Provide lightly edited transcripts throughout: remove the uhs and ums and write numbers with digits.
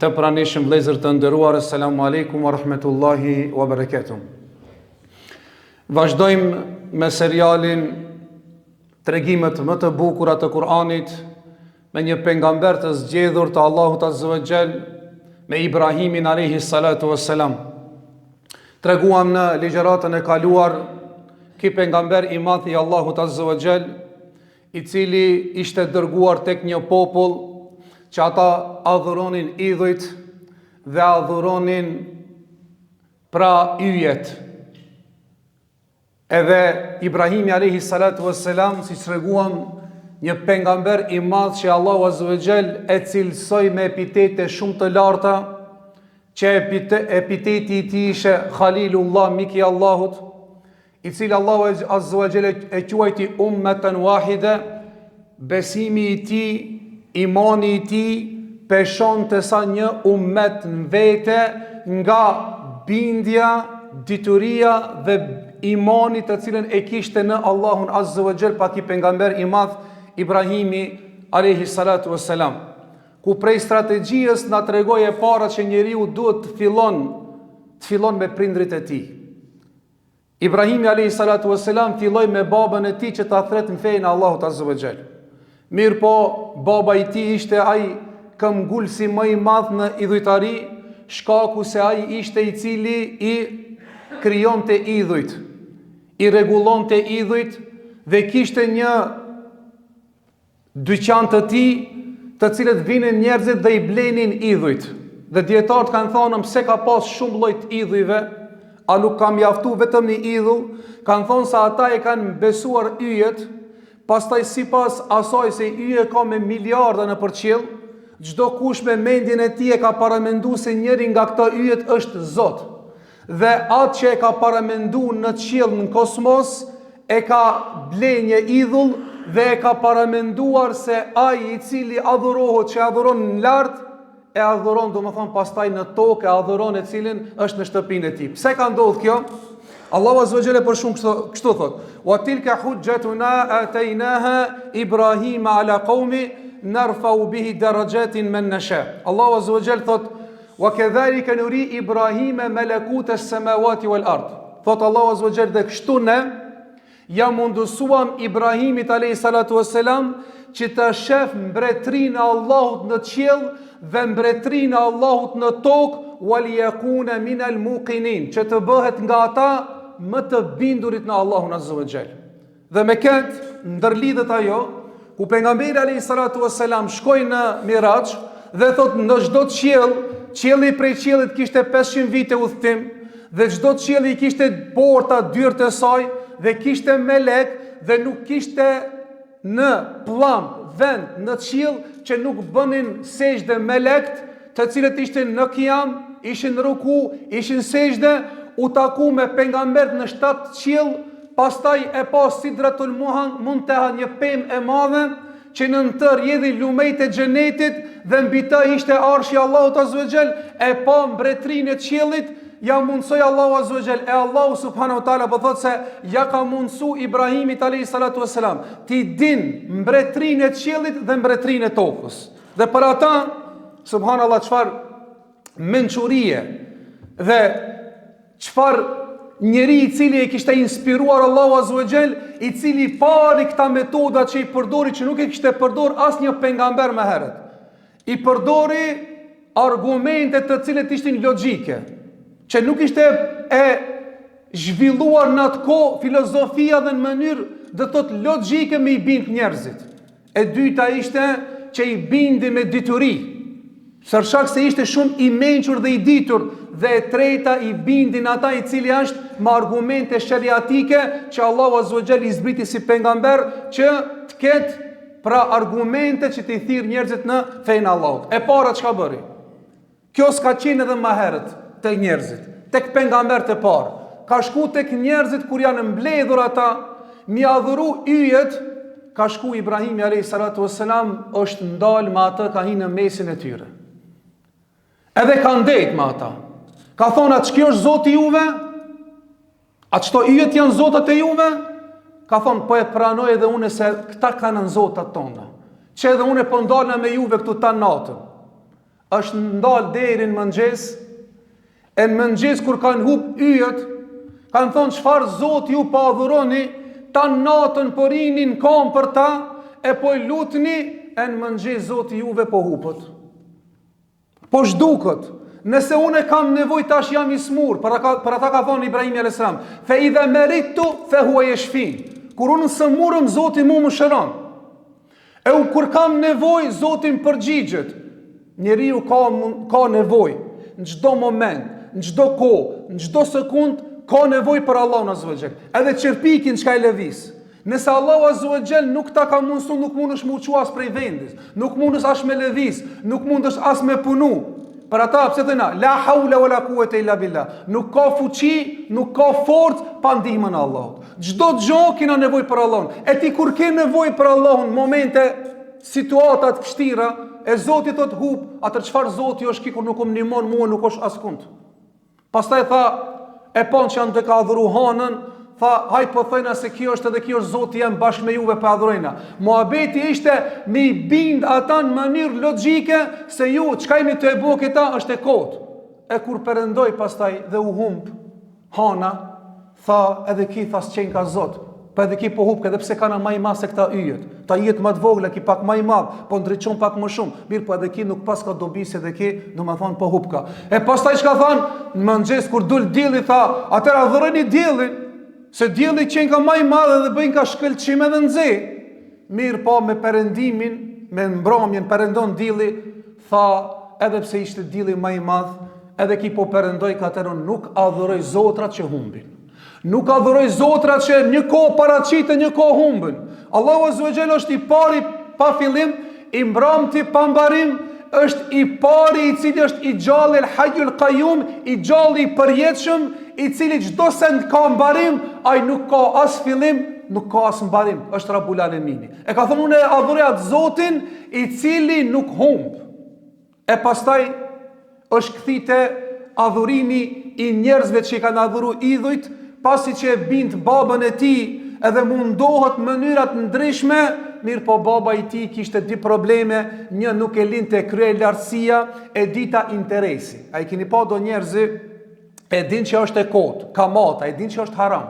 Të pranishëm vëllezër të nderuar, asalamu alaikum wa rahmetullahi wa barakatuh. Vazhdojmë me serialin Tregimet më të bukura të Kur'anit me një pejgamber të zgjedhur të Allahut Azza wa Jall, me Ibrahimin alayhi salatu wassalam. Treguam në ligjëratën e kaluar ky pejgamber i madh i Allahut Azza wa Jall, i cili ishte dërguar tek një popull që ata adhuronin idhujt dhe adhuronin pra yjet. Edhe Ibrahimi alayhi salatu wassalam, si treguam, një pejgamber i madh që Allahu Azza wa Jall e cilësoi me epitete shumë të larta, që epiteti i tij ishte Khalilullah, miki i Allahut, i cili Allahu Azza wa Jall e quajti ummatan wahida. Besimi i tij, imani i tij peshon të sa një ummet në vete nga bindja, dituria dhe imani të cilën e kishte në Allahun Azza wa Jall pa ky pejgamber i madh Ibrahimi alayhi salatu wassalam. Ku prej strategjisë na tregoi e para që njeriu duhet të fillon me prindrit e tij. Ibrahimi alayhi salatu wassalam filloi me babën e tij që ta thret në fenë e Allahut Azza wa Jall. Mirë po, baba i tij ishte ai këmbgulsi më i madh në idhujtari, shkaku se ai ishte i cili i krijonte idhujt, i rregullonte idhujt dhe kishte një dyqan të tij, të cilët vinin njerëzit dhe i blenin idhujt. Dhe dietarët kanë thënë pse ka pas shumë lloj të idhujve, a nuk ka mjaftu vetëm një idhull? Kanë thënë se ata e kanë besuar yjet. Pastaj sipas asaj se yje ka me miliarda në përqiell, çdo kush me mendjen e tij e ka paramenduar se njëri nga këto yjet është Zot. Dhe atë që e ka paramenduar në qiell, në kosmos, e ka bler një idhull dhe e ka paramenduar se ai i cili adhurohet, që adhuron në lart, e adhuron domethënë pastaj në tokë, e adhuron e cilin është në shtëpinë e tij. Pse ka ndodhur kjo? Allahu Azza wa Jalla për shumë kështu thot: "Wa tilka hujjatuna ataynaha Ibrahima ala qaumi narfa'u bihi darajatin man nasha." Allahu Azza wa Jalla thot: "Wa kadhalika nuri Ibrahima malakuta as-samawati wal ard." Thot Allahu Azza wa Jalla, dhe kështu ne ja mundësuam Ibrahimit alayhi salatu wassalam që të shef mbretërinë e Allahut në qiell dhe mbretërinë e Allahut në tokë, wal yakuna min al muqinin, që të bëhet nga ata më të bindurit në Allahun Azza wa Jall. Dhe me këtë ndërlidhet ajo ku pejgamberi alayhi salatu wassalam shkoi në Mirax dhe thot në çdo qiell, qielli prej qiellit kishte 500 vite udhtim dhe çdo qiell i kishte porta, dyert e saj dhe kishte melek dhe nuk kishte në pllumb vend në qiell që nuk bënin sejdë melekt, të cilët ishin në qiyam, ishin në ruku, ishin sejdë, u taku me pejgambert në 7 qiell, pastaj e pa Sidratul Muntaha, një pemë e madhe që në të rrjedhi lumejt e xhenetit dhe mbi të ishte arshi Allahut Azza wa Jall, e pa mbretërinë e qiellit, ja mundsoi Allahu Azza wa Jall, e Allahu subhanahu wa taala po thotë se ja ka mundsu Ibrahimit alayhi salatu wassalam ti din mbretërinë e qiellit dhe mbretërinë e tokës. Dhe për ata, subhanallahu, çfarë mençurie dhe çfarë njeri i cili e kishte inspiruar Allahu Azza wa Jall, i cili pari këta metoda që i përdori, që nuk e kishte përdor asnjë pejgamber më herët. I përdori argumente të cilët ishin logjike, që nuk ishte e zhvilluar në atë kohë filozofia dhe në mënyrë dhe thot logjike me i bind njerëzit. E dyta ishte që i bindi me dituri, sërshak se ishte shumë i mençur dhe i ditur, dhe e treta i bindin ata i cili është me argumente shariatike që Allahu Azza wa Jall i zbriti si pejgamber që të ketë pra argumente që të i thirr njerëzit në fenë Allahut. E para çka bëri? Kjo s'ka qenë edhe më herët tek njerëzit, tek pejgambert e parë. Ka shku tek njerëzit kur janë mbledhur ata, mi adhuru yjet, ka shku Ibrahimi alayhi salatu wassalam, është ndal me atë, ka hinë në mesin e tyre. Edhe ka ndet me ata. Ka thonë, atë kjo është Zoti juve? A qëto yjet janë Zotat e juve? Ka thonë, po e pranoj edhe une se këta kanë në Zotat tona, që edhe une po ndalna me juve këtu ta natën. është ndalë deri në mëngjes, e në mëngjes kur kanë hub yjet, kanë thonë çfarë Zot ju pa adhuroni, ta natën po rinin kam për ta, e po lutni, e në mëngjes Zoti juve po hupët. Po zhduket. Nëse unë kam nevojë tash jam i smur, për ata ka thonë Ibrahimi a.s. Fe idha meritu fe huwa yashfin. Kur unë smurëm, Zoti mu më shëron. E u kur kam nevojë, Zoti më përgjigjet. Njeriu ka nevojë në çdo moment, në çdo kohë, në çdo sekond ka nevojë për Allahun azza wa jall. Edhe çerpikin çka e lëviz. Nëse Allahu azza wa jall nuk ta ka mundsuar, nuk mundesh me u çu as prej vendit, nuk mundesh as me lëviz, nuk mundesh as me punu. Për ata pse thëna la haula wala quwata illa billah. Nuk ka fuqi, nuk ka forcë pa ndihmën e Allahut. Çdo gjë kena nevojë për Allahun. E ti kur ke nevojë për Allahun, momente, situata të vështira, e Zoti thot hub, atë çfarë Zoti është ki kur nuk më ndihmon mua, nuk është askund. Pastaj tha, e pon që janë të ka adhuru hanën, tha, haj po thëjna se kjo është edhe kjo është Zoti jam bashkë me juve për adhurojna. Muhabeti ishte me i bind ata në mënyrë logjike se ju, çka jeni të e bo këta është e kotë. E kur përëndoj pastaj dhe u humb hana, tha edhe ki thas qenë ka Zot, pa edhe ki po hub edhe pse kana më i madh se këta yjet. Ta jetë më të vogla, ki pak më i madh, po ndriçon pak më shumë. Mirë, po edhe ki nuk pas ka dobi se edhe ki, domethënë po hub ka. E pastaj çka than, në mëngjes kur dul dielli tha, atëra adhurojeni diellin. Se dielli qenë ka më i madh dhe bëjnë ka shkëlqim edhe nxe. Mirë po me perëndimin, me mbrëmjen perëndon dielli, tha edhe pse ishte dielli më i madh, edhe ki po perëndoj ka atëron nuk adhuroj zotrat që humbin. Nuk adhuroj zotrat që një kohë paraqitë, një kohë humbin. Allahu azza wa jalla është i pari pa fillim, i mbrëmti pa mbarim, është i pari i cili është i gjallë el hayyul qayyum, i gjallë i përjetshëm, i cili çdo send ka mbarim, ai nuk ka as fillim, nuk ka as mbarim, është Rabbul Alemini. E ka thonë unë adhuroj atë Zotin i cili nuk humb. E pastaj është kthite adhurimi i njerëzve që i kanë adhuru idhujt, pasi që e bind babën e tij, edhe mundohet mënyrat ndryshme, mirë po baba i tij kishte dy probleme, një nuk e linte krye lartësia, e dita interesi. Ai keni pa do njerëzi e din që është e kotë, kamata, e din që është haram.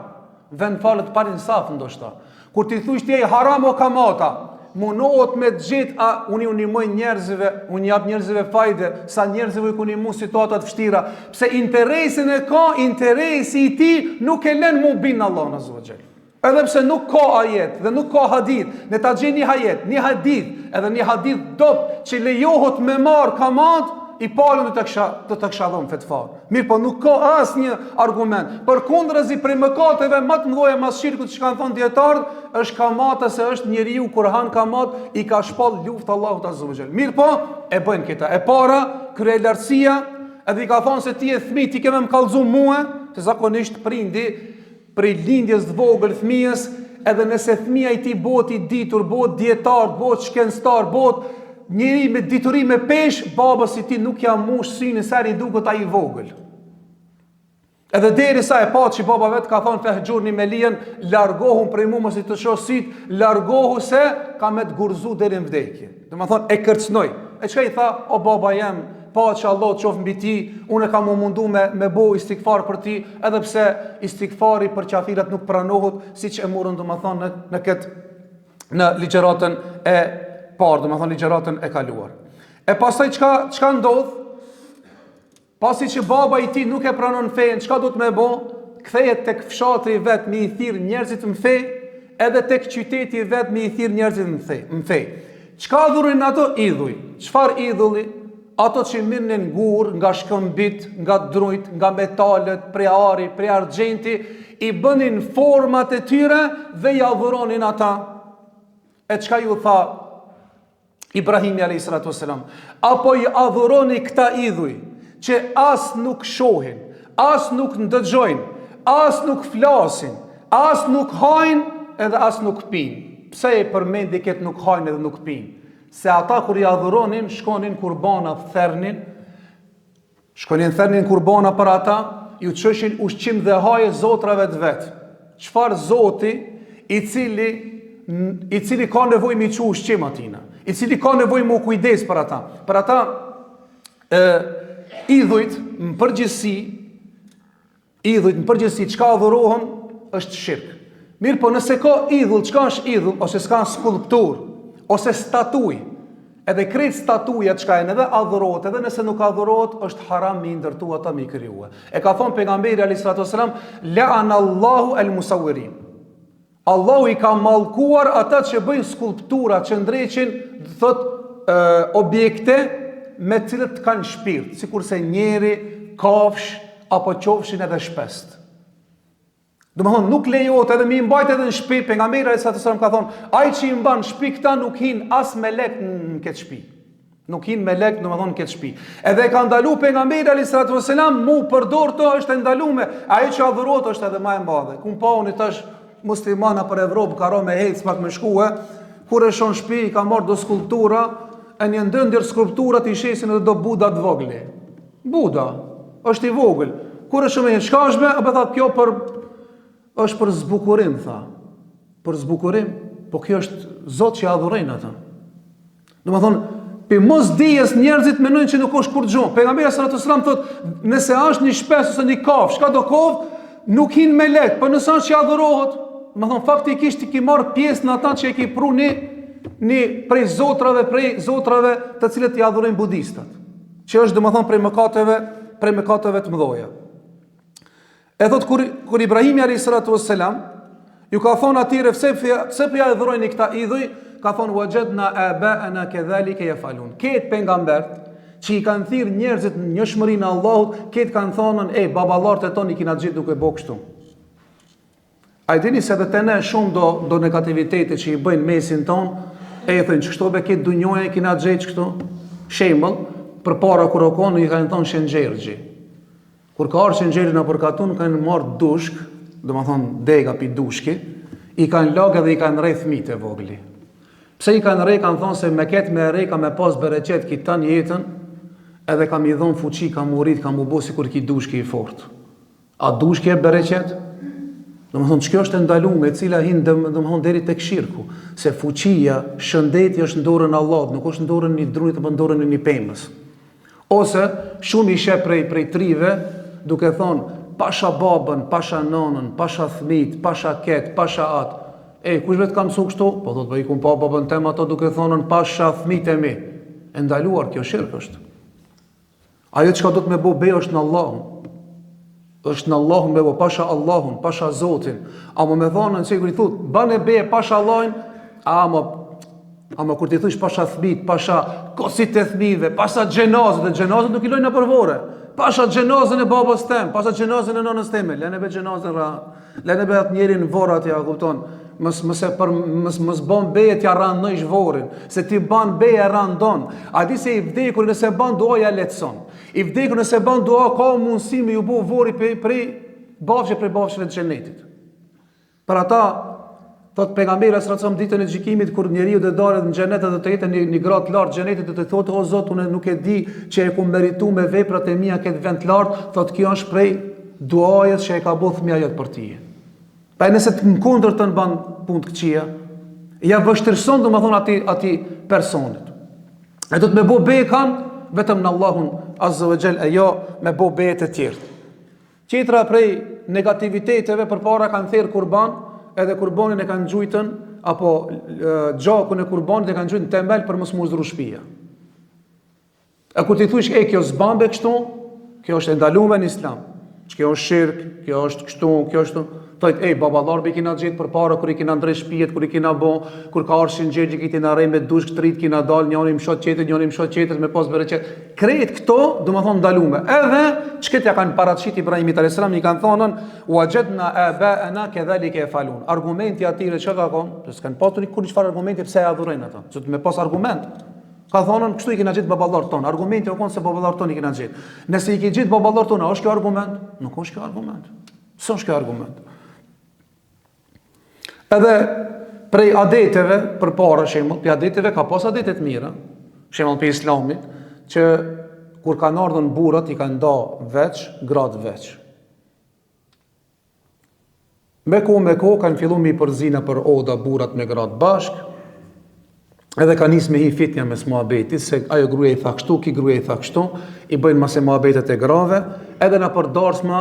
Vend falet pa insaf ndoshta. Kur ti thush ti haram o kamata, munohet me të gjithë, unë unimoj njerëzive, unë jap njerëzive fajde, sa njerëzive i kuni mu situatat vështira, pse interesin e ka, interesi i ti nuk e len mu bin Allah në zogjel. Edhe pse nuk ka ajet dhe nuk ka hadith, ne ta gjej një ajet, një hadith, edhe një hadith dop që lejohet me marë kamat, i palën të të kësha dhëmë fetfar. Mirë po nuk ka as një argument. Për kundërzi prej mëkateve më të mëdha mas shirkut që kanë thonë dietarët, është kamata se është njeriu kur han kamat i ka shpall luftë Allahut azza wa jall. Mirë po e bëjnë këta. E para, krye lartësia, edhe i ka thonë se ti je fëmijë, ti kemë më kallëzu mua, se zakonisht prindi prej lindjes të vogël fëmijës, edhe nëse fëmia i tij bëhet i ditur, bëhet dietar, bëhet shkencëtar, bëhet njëri me dituri me pesh, babës i ti nuk ja mush syni seri duket ai i vogël. Edhe deri sa e pa që baba vetë ka thonë fehgjurni me lijen, largohu prej mu mos i të shoh syt, largohu se ka me të gurzu deri në vdekje. Do më thonë e kërcnoj. E çka i tha, o baba jem, pa që Allah të qofë mbi ti, unë kam mundu me bo istikfar për ti, edhe pse istikfari për qafirat nuk pranohet, si që e murën do më thonë në ligjeratën e parë, do më thonë ligjeratën e kaluar. E pastaj çka ndodh? Pasi që baba i ti nuk e pranon fejnë, çka do të me bo? Kthehet tek fshatri vet me i thirr njerëzit në fe, edhe tek qyteti vet me i thirr njerëzit në fe. Çka adhurojnë ato? Idhuj. Çfarë idhulli? Ato që mirën gur nga shkëmbit, nga drujt, nga metalet, prej ari, prej argjenti, i bënin format e tyre dhe i adhuronin ata. E çka ju tha Ibrahimi a.s. Apo i adhuroni këta idhuj, që as nuk shohin, as nuk ndëgjojnë, as nuk flasin, as nuk hajnë, edhe as nuk pinë. Pse e përmendi këtë nuk hajnë edhe nuk pinë? Se ata kur i adhuronin, shkonin kurbana thernin, kurbana për ata, ju çëshin ushqim dhe haje zotrave të vetë. Çfarë zoti i cili ka nevojë me çu ushqim atina, i cili ka nevojë me kujdes për ata. Për ata idhujt në përgjithësi çka adhurohen është shirk. Mirë, po nëse ka idhull, çka është idhull, ose s'ka skulptur, ose statuj, edhe krejt statuja çka janë edhe adhurohet, edhe nëse nuk adhurohet, është haram mi ndërtu ata mi krijuar. E ka thonë pejgamberi alayhis salam, la'anallahu al-musawwirin. Allahu i ka mallkuar ata që bëjnë skulptura, që ndreqin, objekte me cilët kanë shpirt, sikurse njeri, kafsh apo qofshin edhe shpest. Domethënë nuk lejohet edhe mi mbajt edhe në shtëpi. Pejgamberi alayhis salam ka thonë, ai që i mban shtëpi këta nuk hin as melek në këtë shtëpi. Nuk hin melek, domethënë në këtë shtëpi. Edhe ka ndaluar pejgamberi alayhis salam mu përdor to është ndaluar. Ai që adhurohet është edhe më e madhe. Ku pauni tash muslimana për Evropë ka rënë me hec pak më shkuë, kur e shon shtëpi ka marrë do skulptura, e një ndër skulpturat i shesin edhe do Buda të vogël. Buda është i vogël. Kur e shon me çka është me, apo thotë kjo është për zbukurim, tha. Për zbukurim, po kjo është Zot që adhurojnë ata. Domethënë, pe mos dijes njerëzit mendojnë që nuk është kur gjë. Pejgamberi sallallahu alajhi wasallam thotë, nëse është një shpes ose një kafsh, çka do kovë, nuk hin melek, po nëse është që adhurohet, domethënë faktikisht i ki marr pjesë në ata që e ki pruni një prej zotrave të cilët i adhurojnë budistat. Që është domethënë prej mëkateve të mëdha. E thot kur Ibrahimi alayhis salam ju ka thonë atyre pse po ja adhurojnë këta idhuj, ka thonë wajadna aba'ana kadhalika yafalun. Këtë pejgambert që i kanë thirrë njerëzit në njohshmërinë e Allahut, këtë kanë thonë, baballarët e tonë i kina gjithë duke bëu kështu. A i dini se edhe te ne shumë do negativitete që i bëjnë mesin tonë, e thënë që kështu be këtë dunjoja i kina gjithë kështu, shembull, përpara kur okon i kanë thonë Shëngjergji. Kur ka arë Shëngjergji në përkatun, kanë marrë dushk, domethënë dega pi dushki, i kanë lagë dhe i kanë rrej fëmijët e vogli. Pse i kanë rrej, kanë thonë se me ketë me rrej ka me pas bereqet ki tën jetën, edhe kam i dhonë fuqi, kam u rrit, kam u bo si kur ki dushki i fort. A dushki e bereqet? Domethënë ç'kjo është ndaluar, e cila hin domethënë deri tek shirku, se fuqia, shëndeti është në dorën e Allahut, nuk është në dorën e një drunit apo në dorën e një pemës. Ose shumë i sheh prej trive, duke thonë pasha babën, pasha nonën, pasha fëmijët, pasha ket, pasha atë. Kush vetë ka mësuar kështu? Po thotë, i kum pa babën tem ato duke thonën pasha fëmijët e mi. E ndaluar, kjo shirk është. Ajo çka do të më bëj be është në Allahun. Është në Allahun me bo, pasha Allahun, pasha Zotin. Amo me thonën se kur i thot, bane be pasha Allahin, ama kur ti thush pasha fëmijët, pasha kosit e fëmijëve, pasha xhenazët, dhe xhenazët nuk i lojnë në përvore. Pasha xhenazën e babës tem, pasha xhenazën e nënës teme, lene be xhenazën ra, lene be atë njerin vorë atja, kupton, mës bon beje t'ja randojsh vorin, se ti ban beje randon, a di se i vdekur nëse ban dua ja letëson, i vdekur nëse ban dua ka mundësi me ju bo vori prej bafshëve të xhenetit. Për ata, thot pejgamberi sallallahu alajhi wasallam ditën e gjykimit kur njeriu do dalet në xhenet dhe do të jetë një gradë të lartë xhenetit, do të thotë o Zot, unë nuk e di që e kam merituar me veprat e mia këtë vend të lartë, thot kjo është prej duajës që e ka bëu fëmia jot për ti. Pa nëse të kundër të ban punë të këqija, ja vështirëson domethënë atij personit. E do të më bëu bekan vetëm në Allahun azza wa jall, ajo me bëu beje të tjerë. Qetra prej negativiteteve përpara kanë thirr kurban, edhe kurbanin e kanë gjujtën, apo gjakun e kurbanit e kanë gjujtën tembel për mos mu zdru shtëpia. E kur ti thush kjo s'bambe kështu, kjo është e ndaluar në Islam. Kjo është shirk, kjo është kështu, kjo është thojt baballar be kina gjetë përpara kur i kina ndrej shtëpijet, kur i kina bë, kur ka ardhur Shëngjergji kiti na rrej me dushk trit kina dal, njëri mshot qetet me pas bereqet. Krejt këto, domethënë ndalume. Edhe çket ja kanë paraqit Ibrahimit alayhis salam, i kanë thonën wajadna aba'ana kadhalika yafalun. Argumenti atyre çka ka qenë? Se s'kan pasur kur çfarë argumenti pse e adhurojnë ata. Se me pas argument. Ka thonën kështu i kena gjetë baballarët tonë. Argumenti o konë se baballarët tonë i kena gjetë. Nëse i ke gjetë baballarët tonë, është kjo argument? Nuk është kjo argument. S'është kjo argument. Edhe prej adeteve, për para shembull, për adeteve ka pas adetet mira, shembull për Islamit, që kur kanë ardhur burrat i kanë nda veç, gratë veç. Me ko kanë filluar me përzina për oda burrat me gratë bashk. Edhe ka nis me hi fitja mes muhabetit, se ajo gruaja i tha kështu, ki gruaja i tha kështu, i bëjnë mase muhabetet e grave, edhe në përdarsma,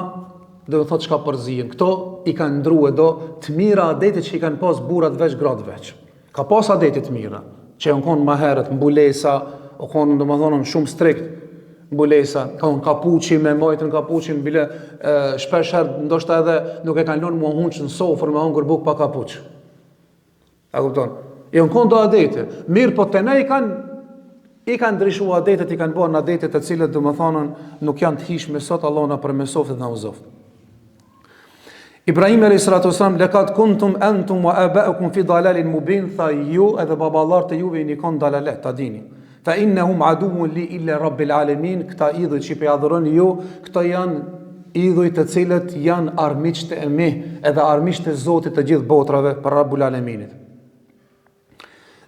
dhe do thot çka përzihen. Këto i kanë ndruar do të mira adetet që i kanë pas burrat veç, gratë veç. Ka pas adete të mira, që janë konë më herët mbulesa, o konë domethënë shumë strikt mbulesa, ka unë kapuçi me majtën kapuçin, bile shpesh herë ndoshta edhe nuk e kanë lënë mua hunç në sofër me hongër buk pa kapuç. A kupton? Janë konë do adete. Mirë, po të ne i kanë ndryshu adetet, i kanë bërë në adetet të cilët domethënë nuk janë të hishme sot, Allah na përmesoft dhe na uzoft. Ibrahim alayhis salam, "Laqad kuntum antum wa aba'ukum fi dalalin mubin", tha ju edhe baballarët e juve jeni kon dalalet, ta dini. Fa innahum aduwwun li illa rabbil alamin, këta idhuj që pe adhuroni ju, këta janë idhuj të cilët janë armiqtë e mi, edhe armiqtë e Zotit të gjithë botrave, për Rabbul Alaminit.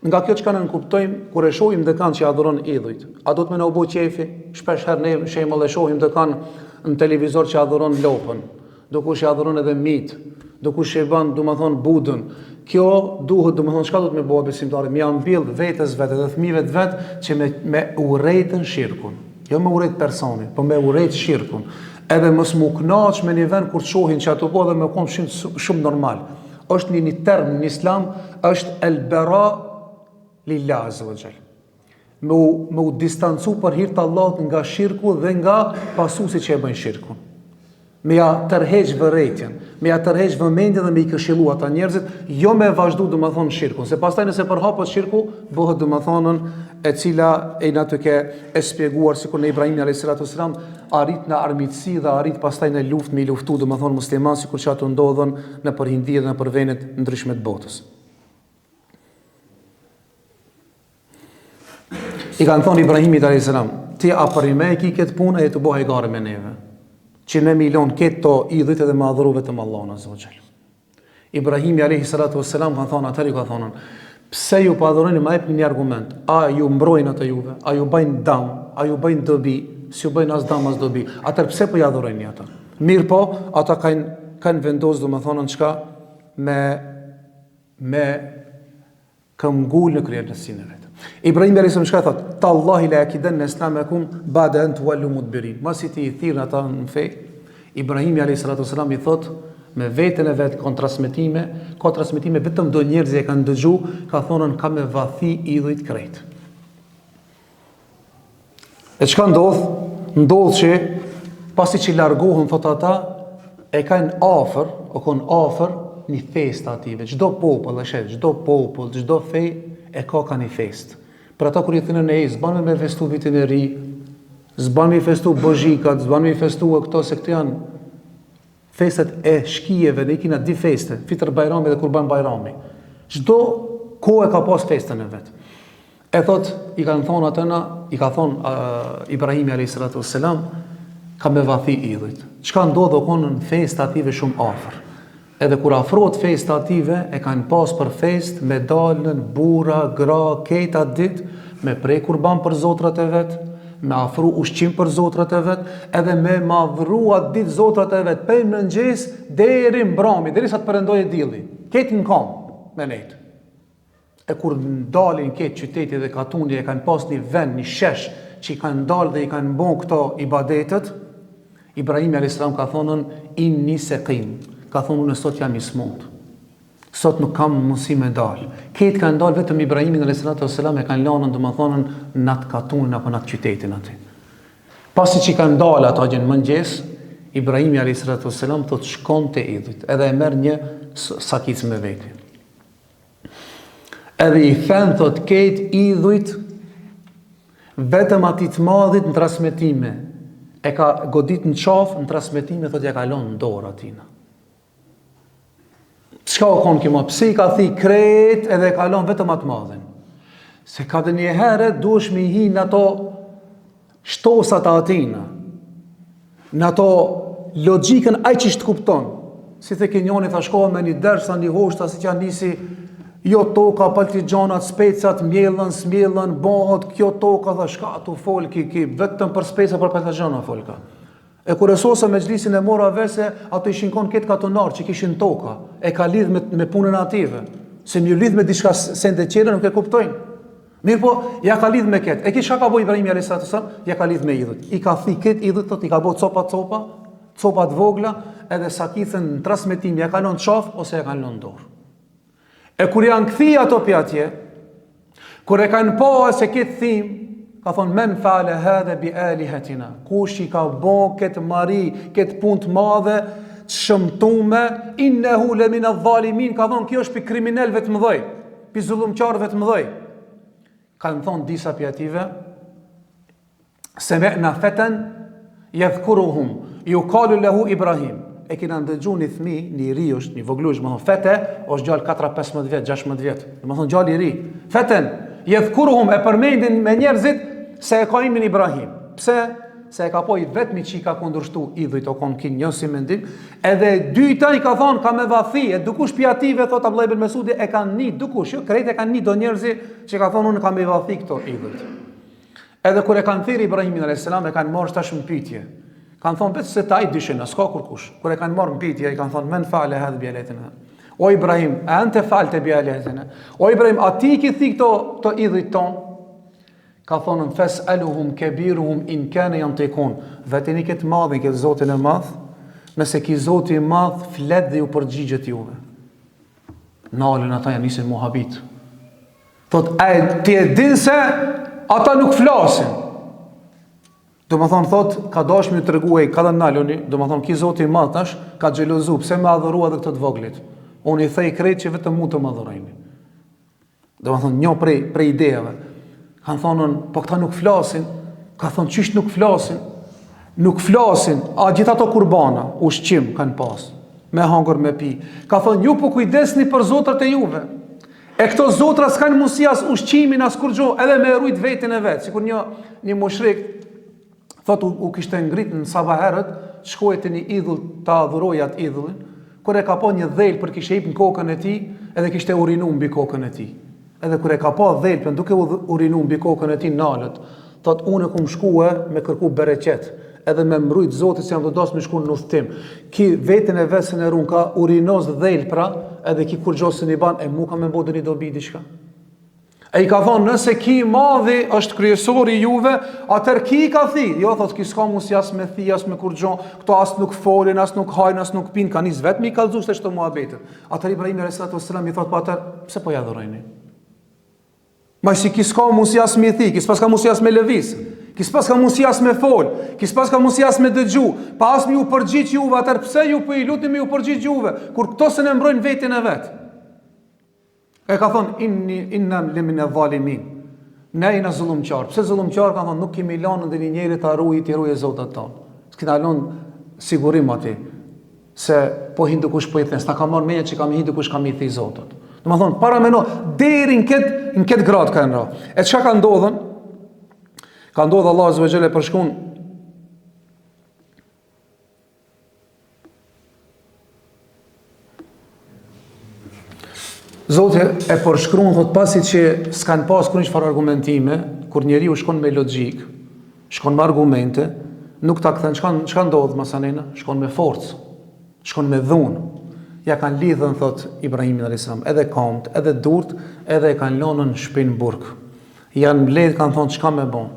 Nga kjo çka ne kuptojmë kur e shohim dëkan që adhuron idhujt, a do të më na u bë qefi? Shpesh herë ne shembull e shohim dëkan në televizor që adhuron lopën, dokush e adhuron edhe mit, dokush e bën domethën budën. Kjo duhet domethën çka do të më bëjë besimtari, më janë mbill vetes vetë dhe fëmijëve të vet që me urrejtën shirkun. Jo me urrejt personin, po me urrejt shirkun. Edhe mos mu kënaq me një vend kur të shohin që ato po dhe me kon shumë normal. Është një term në Islam, është el-bara lillah azza wa jall. Me u distancu për hir të Allahut nga shirku dhe nga pasuesit që e bëjnë shirkun. Me ja tërheq vërejtjen, me ja tërheq vëmendjen dhe me i këshillu ata njerëzit, jo me vazhdu domethënë shirkun, se pastaj nëse përhapet shirku, bëhet domethënë e cila e na të ke e shpjeguar sikur në Ibrahim alayhis salam arrit në armiqësi dhe arrit pastaj në luftë me i luftu domethënë musliman sikur që ato ndodhen në përhindi dhe në përvenet ndryshme të botës. I kanë thonë Ibrahimit alayhis salam, ti a për me e ki këtë punë e të bëhe i gare me neve, që ne milon këtë to idhujt edhe me adhuru vetëm Allahun azza wa jall. Ibrahimi alayhis salam kanë thonë atëri ka thonë, pse ju pa adhuroni, ma jepni një argument, a ju mbrojnë ato juve, a ju bëjnë dam, a ju bëjnë dobi, si ju bëjnë as dam as dobi, atër pse po ju adhurojnë ata? Mirë po, ata kanë vendosur domethënë çka me këmbgul në kryerësinë e vet. Ibrahim alayhis salam çka thot? Tallahi la yakidanna islamakum ba'da an tuwallu mudbirin. Masi ti i thirrën ata në fe, Ibrahim alayhis salam i thot me veten e vet ka transmetime vetëm do njerëz e kanë dëgju, ka thonën ka me vathi idhujt krejt. E çka ndodh? Ndodh që pasi që largohen thot ata, e kanë afër një fest ative. Çdo popull, çdo popull, çdo fe e ka një fest. Për ata kur i thënë ne s'ban me festu vitin e ri, s'ban me festu bozhikat, s'ban me festu këto se këto janë festet e shkijeve, ne kina di feste, Fitr Bajrami dhe Kurban Bajrami. Çdo kohë ka pas festën e vet. E thot, i kanë thonë atëna, i ka thonë Ibrahimi alayhis salam, ka me vathi idhujt. Çka ndodh në fest ative shumë afër. Edhe kur afrohet fest ative, e kanë pas për fest me dalën burra, gra, këta ditë, me prej kurban për zotrat e vet, me afru ushqim për zotrat e vet, edhe me madhru atë ditë zotrat e vet, për mëngjes deri mbrëmje, derisa të perëndoje dielli. Këtë në kam me nejtë. E kur dalin këtë qyteti dhe katuni e kanë pas një vend, një shesh, që i kanë dalë dhe i kanë bon këto ibadetet, Ibrahim alayhis salam ka thonën inni saqim. Ka thonë unë sot jam i smut. Sot nuk kam mundësi me dalë. Këtë kanë dalë vetëm Ibrahimin alayhis salam e kanë lënë domethënë në atë katunin apo në atë qytetin aty. Pasi që kanë dalë ato gjën mëngjes, Ibrahimi alayhis salam thotë shkonte idhujt, edhe e merr një sakic me veti. Edhe i thënë thotë këtë idhujt vetëm atit madhit në transmetime. E ka godit në qafë në transmetime, thotë ja ka lënë në dorë atina. Çka o konë kima? Pse i ka thi kret edhe ka lënë vetëm atë madhin? Se ka dhe një herë duesh me i hi në ato shtosat atina, në ato logjikën aj që shtë kupton. Si the kenjoni tha shkohen me një dersa, një hoshta, si që janë nisi, jo toka, paltigjonat, specat, mjellën, smjellën, bohot, kjo toka, tha shka tu fol ki, vetëm për speca, për paltigjonat folka. E kur e sosa me gjlisin e mora vese, ato ishin konë këtë katonar që kishin toka, e ka lidh me punën ative, se një lidh me diçka sende qere nuk e kuptojnë. Mirë po, ja ka lidh me ketë. E ki shka ka bo Ibrahimi a.s. Ja ka lidh me idhët. I ka thi ketë idhët, thot, i ka bo copa të vogla, edhe sakithën në transmetim ja ka lënë qafë, ose ja ka lënë dorë. E kur janë këthi ato për atje, kur e kanë po se ketë thim, ka thonë, men fale hadhe bi alihatina. Kush i ka bo këtë mari, këtë punë të madhe, të shëmtume, innehu le min adh-dhalimin, ka thonë, kjo është për kriminelve të mëdhej, për zullumqarëve të mëdhej. Kanë thonë disa pjative, se me në feten, jedhkuruhum, ju kalu lehu Ibrahim. E kina ndëgju një thmi, një ri është, një voglush, më thonë, fete, është gjallë 4-15 vjetë, 16 vjetë, më thonë gjallë i ri. Feten, jedhkuruhum, e përmendin me njerëzit, se e ka imin Ibrahim. Pse? Se e ka po i vetmi që i ka kundërshtu idhujt o konë kinë një si mendim, edhe dyta i ka thonë, ka me vathi, e dukush pjative, thot Abdullah ibn Mesudi, e kanë një dukush, jo, krejt e kanë një do njerëzi që ka thonë, unë ka me vathi këto idhujt. Edhe kur e kanë thirë Ibrahimin a.s. e kanë marrë shtash në pytje. Kanë thonë, betë se ta i dyshin, s'ka kurkush. Kur e kanë marrë në pytje, i kanë thonë, men fale hadhë bjaletina. O Ibrahim, a ante falte bjaletina. O Ibrahim, a ti ki thi këto idhujt tonë? Ka thonë, fes aluhum kebiruhum in kene janë të ikon. Vetini këtë madhin, këtë zotin e madh, nëse ki zotin e madh, flet dhe ju përgjigjet juve. Nalën ata janë nisin muhabit. Thot, ti e din se ata nuk flasin. Do më thonë, thot, ka dash më të regu ka dhe nalëni, do më thonë, ki zotin e madh tash, ka gjelozu, pse me adhurua dhe këtë të voglit. Unë i thej krejt që vetëm mu të më adhurajni. Do më thonë, një prej idejave. Kanë thonën, po këta nuk flasin, ka thonë, qysh nuk flasin? Nuk flasin, a gjitha ato kurbana, ushqim kanë pas, me hangër me pi. Ka thonë, ju po kujdesni për zotrat e juve. E këto zotra s'kanë mundësi as ushqimin, as kur gjo, edhe me rujt vetin e vetë. Sikur një mushrik, thot u kishte ngrit në sabaherët, shkojë te një idhull ta adhuroj atë idhullin, kur e ka po një dhel për kishte hip në kokën e tij, edhe kishte urinu mbi kokën e tij. Edhe kur e ka pa dhelpën duke urinu mbi kokën e tij nalët, thot unë kum shkue me kërku bereqet, edhe me mbrujt Zotit se jam do dos me shku në udhtim. Ki veten e vesën e run ka urinos dhelpra, edhe ki kur gjosën i ban e mu ka me bodën i dobi diçka. E i ka thonë, nëse ki madhi është kryesori juve, atër ki i ka thi. Jo, thot, ki s'ka mu si as me thi, as me kur gjo, këto as nuk folin, as nuk hajnë, as nuk pinë, ka njës vetë mi i kalzu shte shto muhabetet. Atër Ibrahimi a.s. i thot, pa atër, pse po jadhurojni? Maj si ki s'ka mu si as me thi, ki s'pas ka mu si as me levis, ki s'pas ka mu si as me fol, ki s'pas ka mu si as me dëgju, pa as mi u përgjith juve, atër pse ju për i lutim mi u përgjith juve, kur këto se ne mbrojnë vetin e vetë. E ka thonë, innam limin e dhalimin. Ne jena zullumqar. Pse zullumqar? Ka thonë, nuk kemi lanë dhe një njeri të arruj, të ruje zotat tonë. S'kina lanë sigurim ati, se po hindu kush po i thënë, s'ta ka marrë menja që kam hindu kush kam i thi zotat. Dhe më thonë, para me no, deri në këtë gradë ka në ra. E çka ka ndodhën? Ka ndodhë Allah azza wa jalla për shkun Zoti e përshkruan thot pasi që s'kan pas kur çfarë argumentime, kur njeriu shkon me logjik, shkon me argumente, nuk ta kthen çka ndodh masanena, shkon me forcë, shkon me dhunë. Ja kanë lidhën thot Ibrahimin alayhis salam, edhe komt, edhe durt, edhe e kanë lënë në shpinë burg. Janë mbledh kanë thonë çka më bën.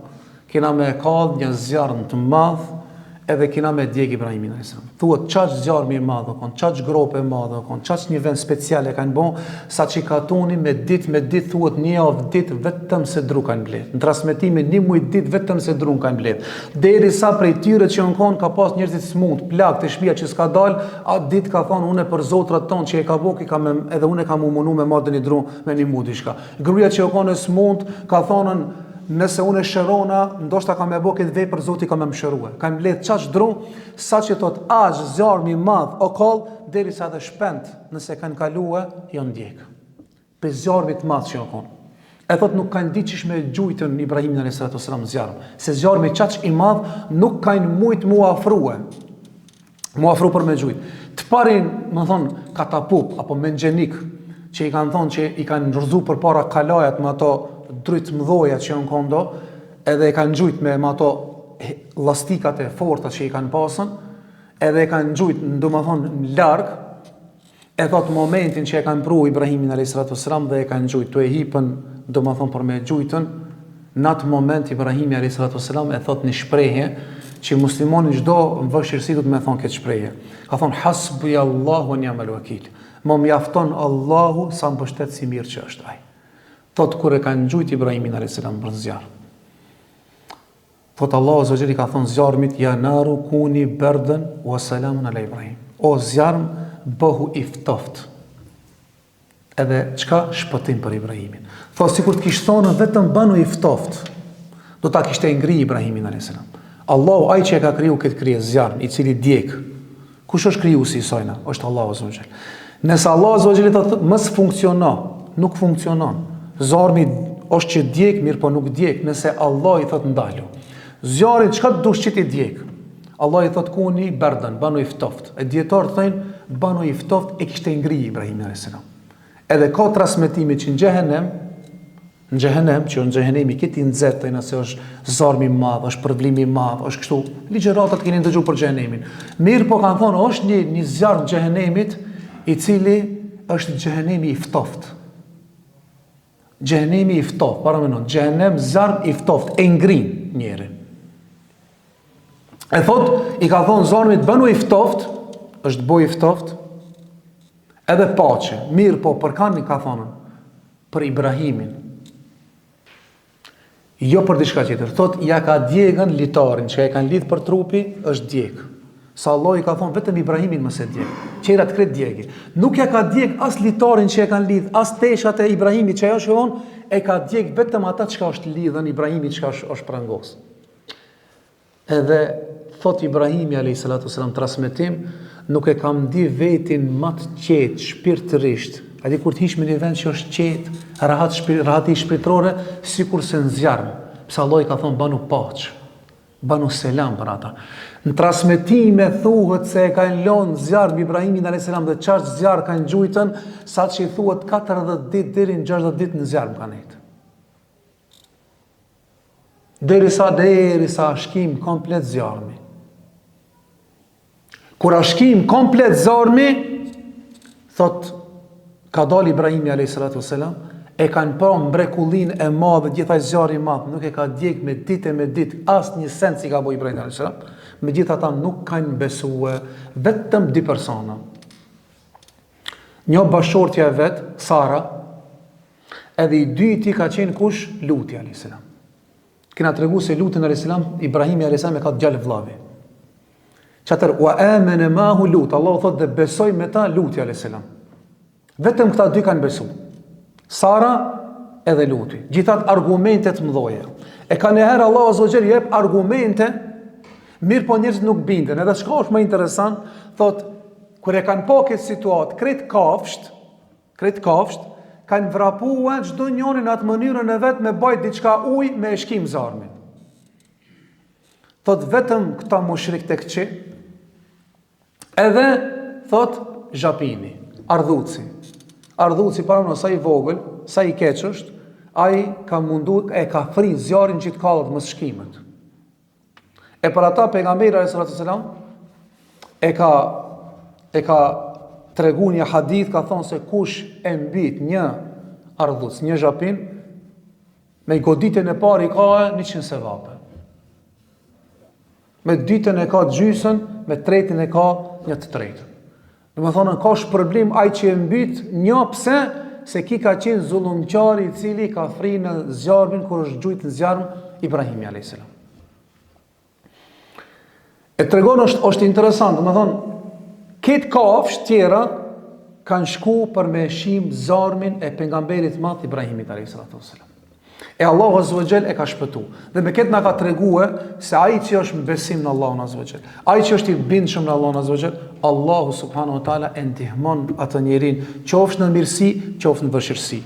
Kena me kallë një zjarr të madh, edhe kena me djeg Ibrahimin alayhis salam. Thuhet çaq zjarr më i madh, çaq grope e madhe, çaq një vend special e kanë bën, saçi katuni me ditë thuhet një javë ditë vetëm se dru kanë mbledh. Në transmetimin një muaj ditë vetëm se dru kanë mbledh. Derisa prej tyre që kanë ka pas njerëzit smut, plagë të shtëpia që s'ka dal, atë ditë ka thonë unë për zotrat tonë që e ka boki edhe unë kam u munu me marrë një dru me një mu diçka. Gruaja që kanë smut ka thonën nëse unë e shërona, ndoshta ka me bo këtë vej për Zoti ka me më shërue. Ka më ledh qaq dru, sa që thot aq zjarmi madh o koll, deri sa dhe shpend, nëse kanë kalue, janë ndjek. Për zjarmi të madh që o konë. E thot nuk kanë di qish me gjujtën Ibrahimin alayhis salam zjarm. Se zjarmi qaq i madh nuk kanë mujt mu afrue. Mu afru për me gjujt. Të parin, më thonë, katapup, apo menxhenik, që i kanë thonë që i kanë rrëzu për para kalajat me ato dryt mëdhoja që janë kondo, edhe e kanë gjujt me ato lastikat e forta që i kanë pasën, edhe e kanë gjujt në do më thonë në larg, e thot momentin që e kanë pru Ibrahimin alayhis salam dhe e kanë gjujt, të e hipën do më thonë për me gjujtën, në atë moment Ibrahimi a.s. e thot një shprehje që muslimoni çdo në vështirësi do të më thonë këtë shprehje. Ka thonë hasbi Allahu wa ni'mal wakil. Më mjafton Allahu sa mbështet si mirë që është ai. Thot kur e kanë gjujt Ibrahimin a.s. për zjarr. Thot Allahu azza wa jalla ka thonë zjarmit ya naru kuni bardan wa salamun ala Ibrahim. O zjarm bëhu i ftoft. Edhe çka shpëtim për Ibrahimin. Thot sikur të kishte thonë vetëm banu i ftoft, do ta kishte ngri Ibrahimin a.s. Allahu ai që e ka kriju këtë krijesë zjarm, i cili djeg. Kush është krijuesi i saj? Është Allahu azza wa jalla. Nëse Allahu azza wa jalla thotë mos funksionon, nuk funksionon. Zjarmi është që djeg, mirë po nuk djeg, nëse Allah i thotë ndalu. Zjarri çka dush që ti djeg? Allah i thotë kuni bardan, banu i ftoft. E dietarët thonë banu i ftoft e kishte ngri Ibrahim a.s. Edhe ka transmetime që në xhehenem, që në xhehenemi këtë i nxehtë, nëse është zarmi i madh, është përvlimi i madh, është kështu. Ligjëratat keni dëgjuar për xhehenemin. Mirë po kanë thonë është një zjarr në xhehenemit i cili është xhehenemi i ftoft. Xhehenemi i ftoft, para mendon, xhehenem zjarr i ftoft e ngrin njërin. E thot, i ka thonë zarmit bënu i ftoft, është boj i ftoft, edhe paqe. Mirë po për kanë ka thonë për Ibrahimin. Jo për diçka tjetër. Thot, ja ka djegën litarin, që e kanë lidh për trupi, është djeg. Sa Allah i ka thonë, vetëm Ibrahimin mëse djeg. Qerat kret djegi. Nuk ja ka djeg as litarin që e kanë lidh, as teshat e Ibrahimit që ajo shkon, e ka djeg vetëm ata çka është lidhën Ibrahimit, çka është prangos. Edhe thot Ibrahimi a.s. transmetim, nuk e kam di vetin më të qetë shpirtërisht. A di kur të hish me një vend që është qetë, rahati shpirtërore, sikur se në zjarm. Pse Allah i ka thonë banu paqë, banu selam për ata. Në transmetime thuhet se e kanë lënë zjarm Ibrahimin a.s. dhe çaq zjarr kanë gjujtën, sa që i thuhet 40 ditë deri në 60 ditë në zjarm kanë jetë. Derisa shkim komplet zjarmi. Kur shkim komplet zjarmi, thot ka dal Ibrahimi a.s. e kanë pa mrekullin e madhe, gjithaj zjarri i madh, nuk e ka djeg me ditë, as një send si ka bo Ibrahimi a.s. Me gjitha ta nuk kanë besue, vetëm 2 persona. Një bashortja e vetë, Sara, edhe i dyti ka qenë kush? Luti a.s. Kena të regu se Lutin a.s. Ibrahimi a.s. e ka të gjallë vllavi. Qatër, wa amene mahu Lut, Allah thot dhe besoj me ta Luti a.s. Vetëm këta 2 kanë besu. Sara edhe Luti. Gjithat argumentet mëdhoje. E ka njëherë Allah azza wa jalla jep argumente, mirë po njerëzit nuk binden. Edhe çka është më interesant, thot, kur e kanë pa këtë situatë, krejt kafsht, kanë vrapua çdo njëri në atë mënyrën e vet me bajt diçka ujë me e shkim zarmin. Thot vetëm këta mushrik tek çi. Edhe thot Zhapini, ardhuci. Ardhuci para në sa i vogël, sa i keq është, ai ka mundu e ka fri zjarrin që të kallët mos shkimet. E për ata pejgamberi sallallahu alajhi wasallam e ka tregu një hadith, ka thonë se kush e mbit një ardhuc, një zhapin, me goditën e parë i ka 100 sevape. Me ditën e ka gjysën, me tretën e ka një të tretë. Dhe me thonë, ka shpërblim ai që e mbit një, pse se ki ka qenë zullumqari i cili ka fri në zjarmin, kur është gjujt në zjarm Ibrahimi a.s. E tregon është interesant, dhe me thonë, këtë kafsh tjera kanë shku për me shim zarmin e pejgamberit madh Ibrahimit a.s. E Allahu azza wa jall e ka shpëtu. Dhe me këtë na ka tregue se ai që është në besim në Allahun azza wa jall, ai që është i bindshëm në Allahun azza wa jall, Allahu subhanahu wa taala e ndihmon atë njerin, qofsh në mirësi, qofsh në vështirësi.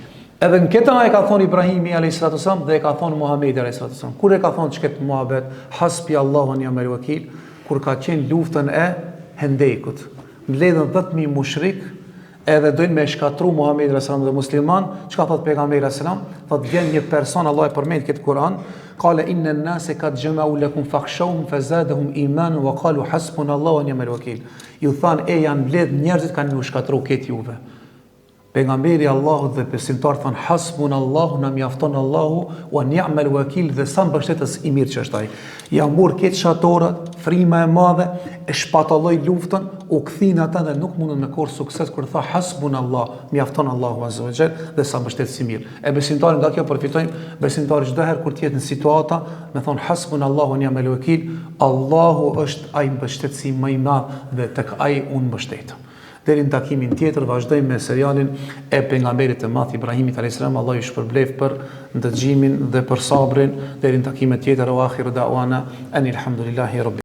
Edhe në këtë e ka thonë Ibrahimi a.s. dhe e ka thonë Muhamedi a.s. Kur e ka thonë çket muhabet, hasbi Allahu wa ni'mal wakil, kur ka qenë luftën e Hendekut. Mbledhën 10.000 mushrik, edhe dojnë me shkatru Muhamedi a.s. dhe musliman, çka thot pejgamberi a.s. Thot vjen një person, Allah e përmend këtë Kur'an, qala inna an-nase qad jama'u lakum fakhshawhum fazadahum imanan wa qalu hasbunallahu wa ni'mal wakil. Ju than e janë mbledh njerëzit kanë u shkatru këtë juve. Pejgamberi Allahut dhe besimtarët thanë hasbunallahu, na mjafton Allahu, wa ni'mal wakil, dhe sa mbështetës i mirë që është ai. Ja mor këtë shatorat, frima e madhe, e shpatalloi luftën, u kthin ata dhe nuk mundën me korr sukses kur tha hasbunallahu, mjafton Allahu azza wa jall, dhe sa mbështetës i mirë. E besimtarët nga kjo përfitojnë, besimtarët çdo herë kur të jetë në situata, me thon hasbunallahu wa ni'mal wakil, Allahu është ai mbështetësi më i madh dhe tek ai unë mbështetem. Deri në takimin tjetër vazhdojmë me serialin e pejgamberit të madh Ibrahimit alayhis salam. Allah ju shpërblef për ndëgjimin dhe për sabrin. Deri në takimin tjetër, wa akhiru da'wana anil hamdulillahi rabbil